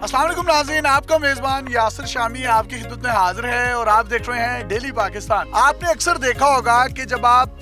अस्सलाम वालेकुम नाज़रीन, आपका मेजबान यासिर शामी आपकी खिदमत में हाजिर है और आप देख रहे हैं डेली पाकिस्तान। आपने अक्सर देखा होगा कि जब आप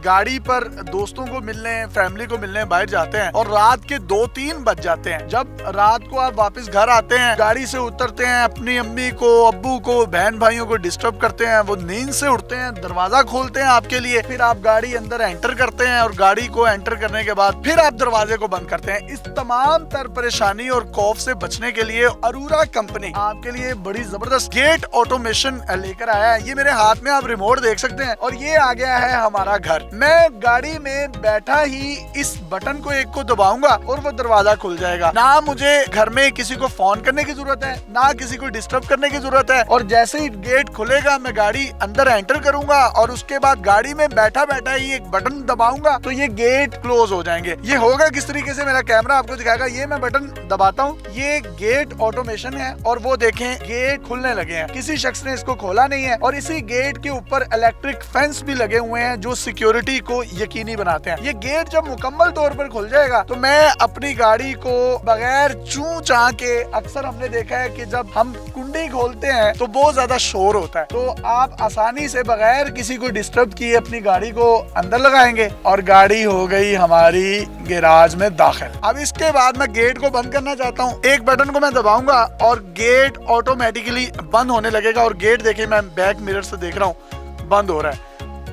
गाड़ी पर दोस्तों को मिलने, फैमिली को मिलने बाहर जाते हैं और रात के 2-3 बज जाते हैं, जब रात को आप वापस घर आते हैं, गाड़ी से उतरते हैं, अपनी अम्मी को, अब्बू को, बहन भाइयों को डिस्टर्ब करते हैं, वो नींद से उठते हैं, दरवाजा खोलते हैं आपके लिए, फिर आप गाड़ी अंदर एंटर करते हैं और गाड़ी को एंटर करने के बाद फिर आप दरवाजे को बंद करते हैं। इस तमाम तर परेशानी और खौफ से बचने के लिए अरोरा कंपनी आपके लिए बड़ी जबरदस्त गेट ऑटोमेशन लेकर आया है। ये मेरे हाथ में आप रिमोट देख सकते हैं और ये आ गया है हमारा घर। मैं गाड़ी में बैठा ही इस बटन को एक को दबाऊंगा और वो दरवाजा खुल जाएगा। ना मुझे घर में किसी को फोन करने की जरूरत है, ना किसी को डिस्टर्ब करने की जरूरत है। और जैसे ही गेट खुलेगा मैं गाड़ी अंदर एंटर करूंगा और उसके बाद गाड़ी में बैठा बैठा ही एक बटन दबाऊंगा तो ये गेट क्लोज हो जाएंगे। ये होगा किस तरीके से, मेरा कैमरा आपको दिखाएगा। ये मैं बटन दबाता हूँ, ये गेट ऑटोमेशन है और वो देखें गेट खुलने लगे हैं। किसी शख्स ने इसको खोला नहीं है और इसी गेट के ऊपर इलेक्ट्रिक फेंस भी लगे हुए हैं जो सिक्योरिटी को यकीनी बनाते हैं। ये गेट जब मुकम्मल तौर पर खुल जाएगा तो मैं अपनी गाड़ी को बगैर चूं चां के, अक्सर हमने देखा है कि जब हम कुंडी खोलते हैं तो बहुत ज्यादा शोर होता है, तो आप आसानी से बगैर किसी को डिस्टर्ब किए अपनी गाड़ी को अंदर लगाएंगे और गाड़ी हो गई हमारी गैराज में दाखिल। अब इसके बाद मैं गेट को बंद करना चाहता हूँ, एक बटन को मैं दबाऊंगा और गेट ऑटोमेटिकली बंद होने लगेगा। और गेट देखिए, मैं बैक मिरर से देख रहा हूँ बंद हो रहा है।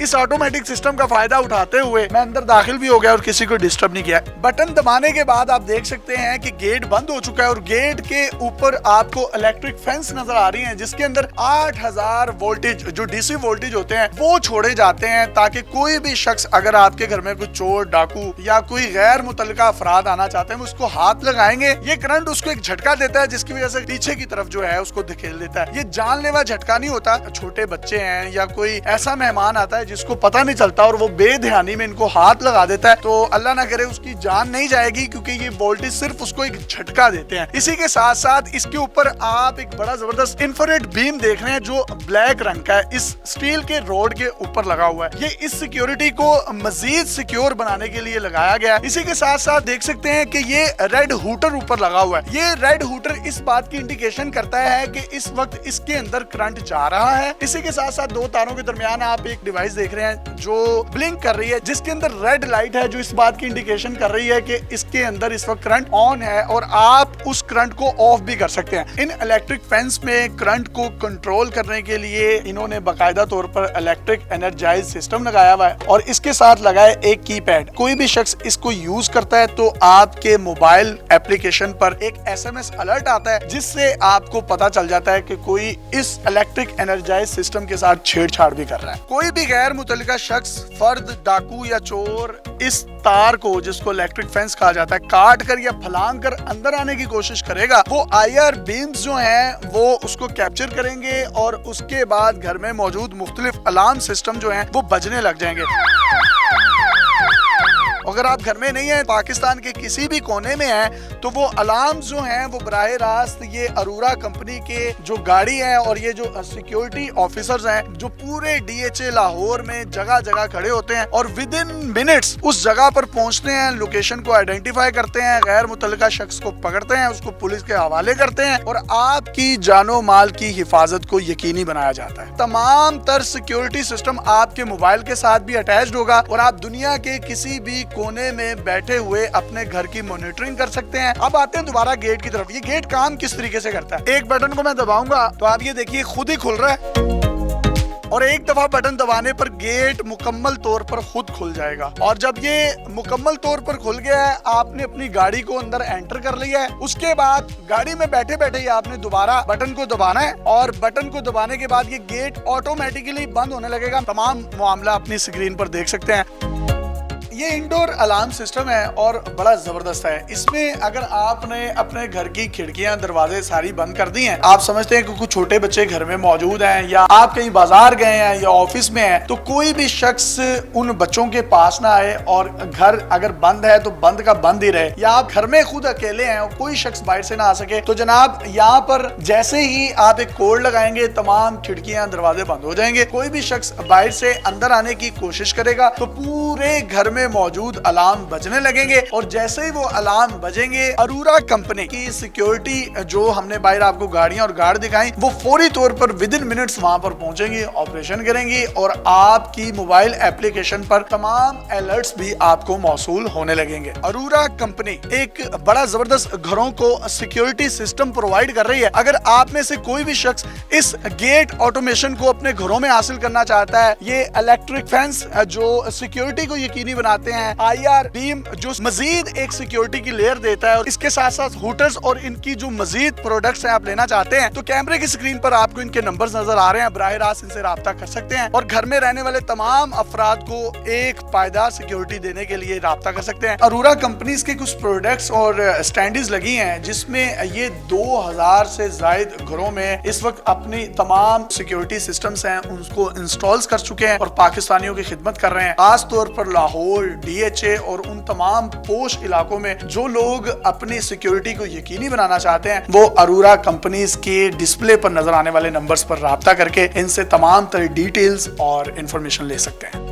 इस ऑटोमेटिक सिस्टम का फायदा उठाते हुए मैं अंदर दाखिल भी हो गया और किसी को डिस्टर्ब नहीं किया। बटन दबाने के बाद आप देख सकते हैं कि गेट बंद हो चुका है और गेट के ऊपर आपको इलेक्ट्रिक फेंस नजर आ रही हैं जिसके अंदर 8000 वोल्टेज जो डीसी वोल्टेज होते हैं वो छोड़े जाते हैं ताकि कोई भी शख्स अगर आपके घर में कोई चोर, डाकू या कोई गैर मुतल्लिका अफराद आना चाहते हैं उसको हाथ लगाएंगे, ये करंट उसको एक झटका देता है जिसकी वजह से पीछे की तरफ जो है उसको धकेल देता है। ये जानलेवा झटका नहीं होता। छोटे बच्चे हैं या कोई ऐसा मेहमान आता है जिसको पता नहीं चलता और वो बेध्यानी में इनको हाथ लगा देता है तो अल्लाह ना करे उसकी जान नहीं जाएगी, क्योंकि ये वोल्टेज सिर्फ उसको एक झटका देते हैं। इसी के साथ साथ इसके ऊपर आप एक बड़ा जबरदस्त इंफ्रारेड बीम देख रहे हैं जो ब्लैक रंग का है, इस स्टील के रोड के ऊपर लगा हुआ है। ये इस सिक्योरिटी को मजीद सिक्योर बनाने के लिए लगाया गया। इसी के साथ साथ देख सकते हैं कि ये रेड हूटर ऊपर लगा हुआ है। ये रेड हूटर इस बात की इंडिकेशन करता है कि इस वक्त इसके अंदर करंट जा रहा है। इसी के साथ साथ 2 तारों के दरमियान आप एक डिवाइस देख रहे हैं जो ब्लिंक कर रही है जिसके अंदर रेड लाइट है जो इस बात की इंडिकेशन कर रही है कि इसके अंदर इस वक्त करंट ऑन है और आप उस करंट को ऑफ भी कर सकते हैं। इन इलेक्ट्रिक फेंस में करंट को कंट्रोल करने के लिए इन्होंने बाकायदा तौर पर इलेक्ट्रिक एनर्जाइज सिस्टम लगाया हुआ है और इसके साथ लगा है एक कीपैड। कोई भी शख्स इसको यूज करता है तो आपके मोबाइल एप्लीकेशन पर एक SMS अलर्ट आता है जिससे आपको पता चल जाता है कि कोई इस इलेक्ट्रिक एनर्जाइज सिस्टम के साथ छेड़छाड़ भी कर रहा है। कोई भी गैर मुतल्लिका शख्स, फर्द, डाकू या चोर इस तार को, जिसको इलेक्ट्रिक फेंस कहा जाता है, काट कर या फलांग कर अंदर आने की कोशिश करेगा, वो IR बीम्स जो हैं वो उसको कैप्चर करेंगे और उसके बाद घर में मौजूद मुख्तलिफ अलार्म सिस्टम जो हैं वो बजने लग जाएंगे। अगर आप घर में नहीं है, पाकिस्तान के किसी भी कोने में है, तो वो अलार्म जो हैं वो बराह रास्त ये अरोरा कंपनी के जो गाड़ी है और ये जो सिक्योरिटी ऑफिसर्स हैं जो पूरे DHA लाहौर में जगह जगह खड़े होते हैं और विद इन मिनट्स उस जगह पर पहुंचते हैं, लोकेशन को आइडेंटिफाई करते हैं, गैर मुतल्लिका शख्स को पकड़ते हैं, उसको पुलिस के हवाले करते हैं और आपकी जानो माल की हिफाजत को यकीनी बनाया जाता है। तमाम तर सिक्योरिटी सिस्टम आपके मोबाइल के साथ भी अटैच्ड होगा और आप दुनिया के किसी भी कोने में बैठे हुए अपने घर की मॉनिटरिंग कर सकते हैं। अब आते हैं दोबारा गेट की तरफ। ये गेट काम किस तरीके से करता है, एक बटन को मैं दबाऊंगा तो आप ये देखिए खुद ही खुल रहा है और एक दफा बटन दबाने पर गेट मुकम्मल तौर पर खुद खुल जाएगा। और जब ये मुकम्मल तौर पर खुल गया है, आपने अपनी गाड़ी को अंदर एंटर कर लिया है, उसके बाद गाड़ी में बैठे बैठे ही आपने दोबारा बटन को दबाना है और बटन को दबाने के बाद ये गेट ऑटोमेटिकली बंद होने लगेगा। तमाम मामला अपनी स्क्रीन पर देख सकते हैं। ये इंडोर अलार्म सिस्टम है और बड़ा जबरदस्त है। इसमें अगर आपने अपने घर की खिड़कियां, दरवाजे सारी बंद कर दी हैं, आप समझते हैं कि कुछ छोटे बच्चे घर में मौजूद हैं या आप कहीं बाजार गए हैं या ऑफिस में हैं, तो कोई भी शख्स उन बच्चों के पास ना आए और घर अगर बंद है तो बंद का बंद ही रहे, या आप घर में खुद अकेले हैं और कोई शख्स बाहर से ना आ सके, तो जनाब यहाँ पर जैसे ही आप एक कोड लगाएंगे तमाम खिड़कियां, दरवाजे बंद हो जाएंगे। कोई भी शख्स बाहर से अंदर आने की कोशिश करेगा तो पूरे घर में में मौजूद अलार्म बजने लगेंगे और जैसे ही वो अलार्म बजेंगे, अरोरा कंपनी की सिक्योरिटी जो हमने बाहर आपको गाड़ियां और गार्ड दिखाई, वो फौरी तौर पर विद इन मिनट्स वहां पर पहुंचेंगी, ऑपरेशन करेंगी और आपकी मोबाइल एप्लीकेशन पर तमाम अलर्ट्स भी आपको मौसूल होने लगेंगे। अरोरा कंपनी एक बड़ा जबरदस्त घरों को सिक्योरिटी सिस्टम प्रोवाइड कर रही है। अगर आप में से कोई भी शख्स इस गेट ऑटोमेशन को अपने घरों में हासिल करना चाहता है, ये इलेक्ट्रिक फेंस जो सिक्योरिटी को यकीनी बनाते हैं, IR बीम जो मजीद एक सिक्योरिटी की लेयर देता है, और इसके साथ साथ हुटर्स और इनकी जो मजीद प्रोडक्ट्स हैं आप लेना चाहते हैं, तो कैमरे की स्क्रीन पर आपको इनके नंबर्स नजर आ रहे हैं, बराह रास्त इनसे राब्ता कर सकते हैं और घर में रहने वाले तमाम अफराद को एक पायदार सिक्योरिटी देने के लिए राब्ता कर सकते हैं। अरोरा कंपनीज के कुछ प्रोडक्ट्स और स्टैंडीज लगी हैं जिसमें ये 2000 से जायद घरों में इस वक्त अपनी तमाम सिक्योरिटी सिस्टम्स हैं उनको इंस्टॉल्स कर चुके हैं और पाकिस्तानियों की खिदमत कर रहे हैं। खास तौर पर लाहौर, DHA और उन तमाम पोश इलाकों में जो लोग अपनी सिक्योरिटी को यकीनी बनाना चाहते हैं, वो अरोरा कंपनीज के डिस्प्ले पर नजर आने वाले नंबर्स पर राब्ता करके इनसे तमाम तरह डिटेल्स और इंफॉर्मेशन ले सकते हैं।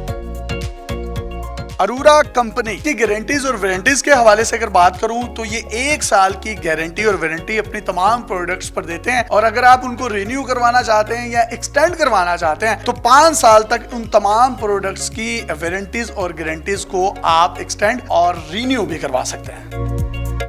अरोरा कंपनी की गारंटीज और वारंटीज के हवाले से अगर बात करूं तो ये 1 साल की गारंटी और वारंटी अपनी तमाम प्रोडक्ट्स पर देते हैं और अगर आप उनको रिन्यू करवाना चाहते हैं या एक्सटेंड करवाना चाहते हैं तो 5 साल तक उन तमाम प्रोडक्ट्स की वारंटीज और गारंटीज को आप एक्सटेंड और रिन्यू भी करवा सकते हैं।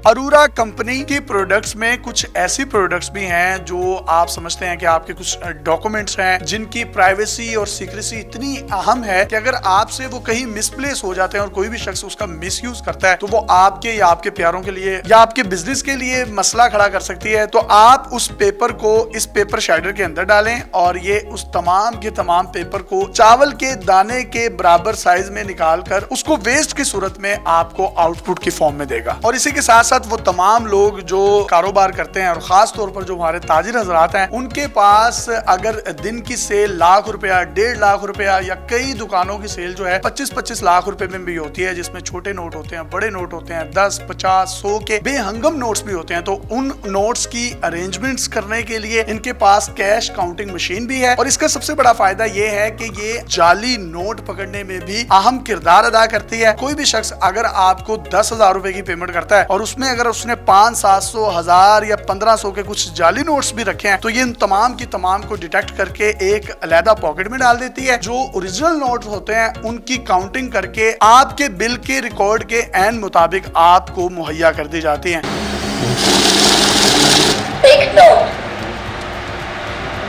अरोरा कंपनी की प्रोडक्ट्स में कुछ ऐसी प्रोडक्ट्स भी हैं जो आप समझते हैं कि आपके कुछ डॉक्यूमेंट्स हैं जिनकी प्राइवेसी और सीक्रेसी इतनी अहम है कि अगर आपसे वो कहीं मिसप्लेस हो जाते हैं और कोई भी शख्स उसका मिसयूज करता है तो वो आपके या आपके प्यारों के लिए या आपके बिजनेस के लिए मसला खड़ा कर सकती है। तो आप उस पेपर को इस पेपर शाइडर के अंदर डालें और ये उस तमाम के तमाम पेपर को चावल के दाने के बराबर साइज में निकाल कर उसको वेस्ट की सूरत में आपको आउटपुट की फॉर्म में देगा। और इसी के साथ वो तमाम लोग जो कारोबार करते हैं और खास तौर पर जो हमारे ताजिर हजरात हैं, उनके पास अगर दिन की सेल लाख रुपया, 1.5 लाख रुपया या कई दुकानों की सेल जो है 25-25 लाख रुपए में भी होती है, जिसमें छोटे नोट होते हैं, बड़े नोट होते हैं, 10, 50, 100 के बेहंगम नोट्स भी होते हैं, तो उन नोट्स की अरेंजमेंट्स करने के लिए इनके पास कैश काउंटिंग मशीन भी है। और इसका सबसे बड़ा फायदा ये है कि ये जाली नोट पकड़ने में भी अहम किरदार अदा करती है। कोई भी शख्स अगर आपको 10,000 रुपए की पेमेंट करता है और उसमें अगर उसने 500, 700, 1000 या 1500 के कुछ जाली नोट्स भी रखे हैं तो ये इन तमाम की तमाम को डिटेक्ट करके एक अलहदा पॉकेट में डाल देती है। जो ओरिजिनल नोट होते हैं उनकी काउंटिंग करके आपके बिल के रिकॉर्ड के एन मुताबिक आपको मुहैया कर दी जाती है।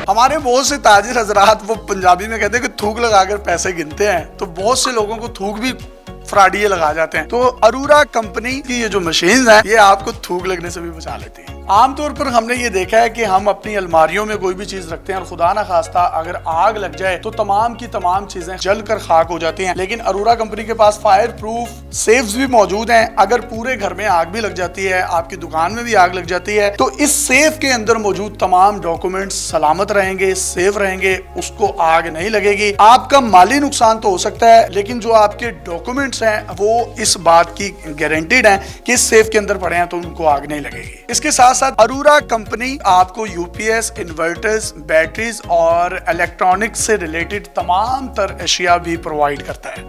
हमारे बहुत से ताजिर हजरात वो पंजाबी में कहते हैं कि थूक लगाकर पैसे गिनते हैं, तो बहुत से लोगों को थूक भी फ्रॉडिये लगा जाते हैं। तो अरोरा कंपनी की ये जो मशीन है ये आपको थूक लगने से भी बचा लेती है। आमतौर पर हमने ये देखा है कि हम अपनी अलमारियों में कोई भी चीज रखते हैं और खुदा ना खास्ता अगर आग लग जाए तो तमाम की तमाम चीजें जल कर खाक हो जाती हैं, लेकिन अरोरा कंपनी के पास फायर प्रूफ सेफ्स भी मौजूद हैं। अगर पूरे घर में आग भी लग जाती है, आपकी दुकान में भी आग लग जाती है, तो इस सेफ के अंदर मौजूद तमाम डॉक्यूमेंट्स सलामत रहेंगे, सेफ रहेंगे, उसको आग नहीं लगेगी। आपका माली नुकसान तो हो सकता है लेकिन जो आपके डॉक्यूमेंट्स हैं वो इस बात की गारंटीड हैं कि इस सेफ के अंदर पड़े हैं तो उनको आग नहीं लगेगी। इसके साथ साथ अरोरा कंपनी आपको यूपीएस, इन्वर्टर्स, बैटरीज और इलेक्ट्रॉनिक्स से रिलेटेड तमाम तर अशिया भी प्रोवाइड करता है।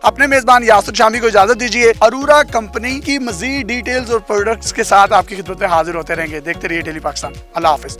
अपने मेजबान यासिर शामी को इजाजत दीजिए। अरोरा कंपनी की मजीद डिटेल्स और प्रोडक्ट्स के साथ आपकी खिदमत में हाजिर होते रहेंगे। देखते रहिए डेली पाकिस्तान। अल्लाह हाफिज।